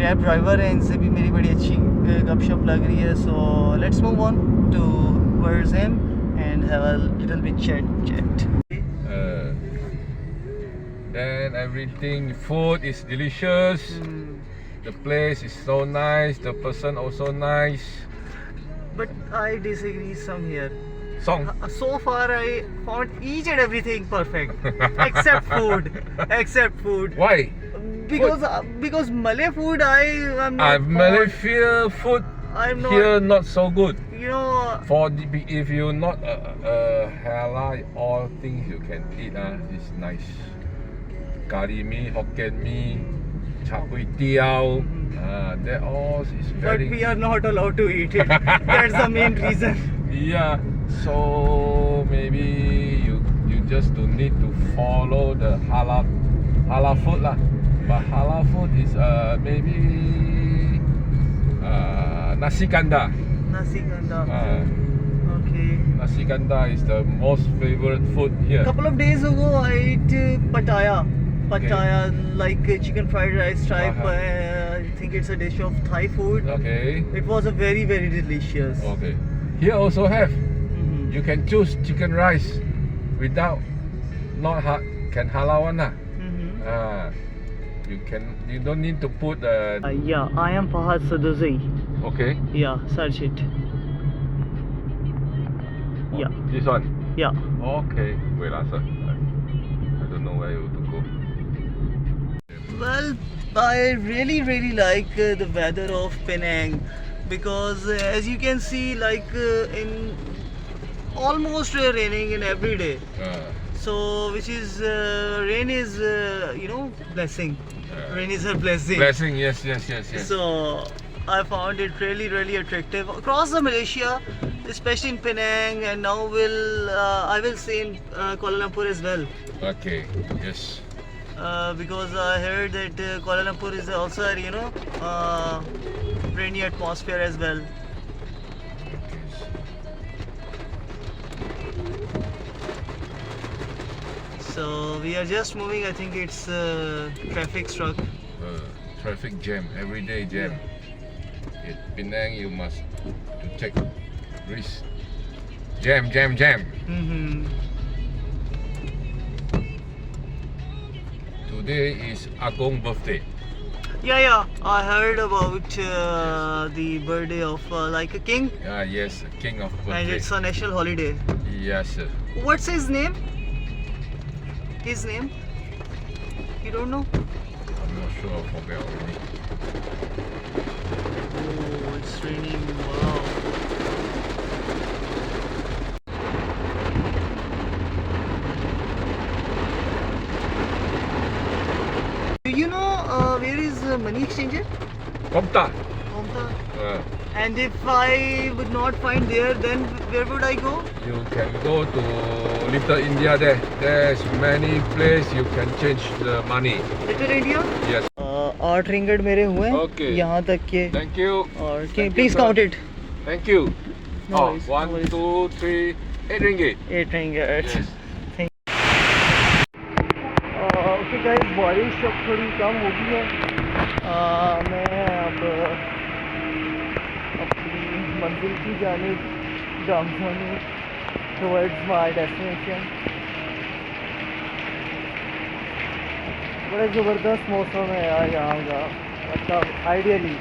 Cab driver हैं, इनसे भी मेरी बड़ी अच्छी गपशप लग रही है. So let's move on towards him and have a little bit chat. Then everything, food is delicious. The place is so nice. The person also nice. But I disagree some here. Song. So far I found each and everything perfect except food. Except food. Why? Because Malay food I'm not Malay food I'm not, here not so good. you know, For if you not halal, all things you can eat is nice. Curry mee, Hokkien mee, char kway teow, that all is but very. we are not allowed to eat it. That's the main reason. Yeah, so maybe you just don't need to follow the halal food lah. But halal food is maybe nasi kandar. Nasi ganda. Okay. Nasi kandar is the most favorite food here. Couple of days ago I ate pataya. Pataya, like chicken fried rice type. I think it's a dish of Thai food. Okay. It was a very very delicious. Okay. Here also have. You can choose chicken rice without not can halal one lah. You don't need to put Yeah, I am Fahad Sadusi. okay. Yeah, search it. Yeah. This one. Yeah. Okay. Wait sir. I don't know where you to go. Well, I really like the weather of Penang because as you can see, like in almost raining in every day. So which is rain is blessing. Rain is a blessing. Blessing, yes. So I found it really attractive across the Malaysia, especially in Penang, and now I will say in Kuala Lumpur as well. Okay. Yes. Because I heard that Kuala Lumpur is also rainy atmosphere as well. So we are just moving. I think it's traffic struck. Traffic jam, everyday jam. In Penang, you must to check risk. Jam. Today is Agong birthday. Yeah. I heard about the birthday of like a king. Yes, king of birthday. And it's a national holiday. Yes, sir. What's his name? His name? You don't know? I'm not sure. I forgot already. Oh, it's raining. Wow. Do you know where is money exchanger? Komta. And if I would not find there, then where would I go? You can go to Little India there. There's many places you can change the money. Little India? Yes. 8 ringgit मेरे हुए हैं Okay. यहाँ तक के. Thank you. और Thank you, please sir. count it. Thank you. No worries, 1, no worries. 2, 3, 8 ringgit. 8 ringgit. Yes. Okay guys, बारिश अब थोड़ी कम हो गई है. मैं अब अपनी मंजिल की जानिब जाऊँ टुवर्ड्स माय डेस्टिनेशन. बड़ा ज़बरदस्त मौसम है यार यहाँ का, मतलब आइडियली.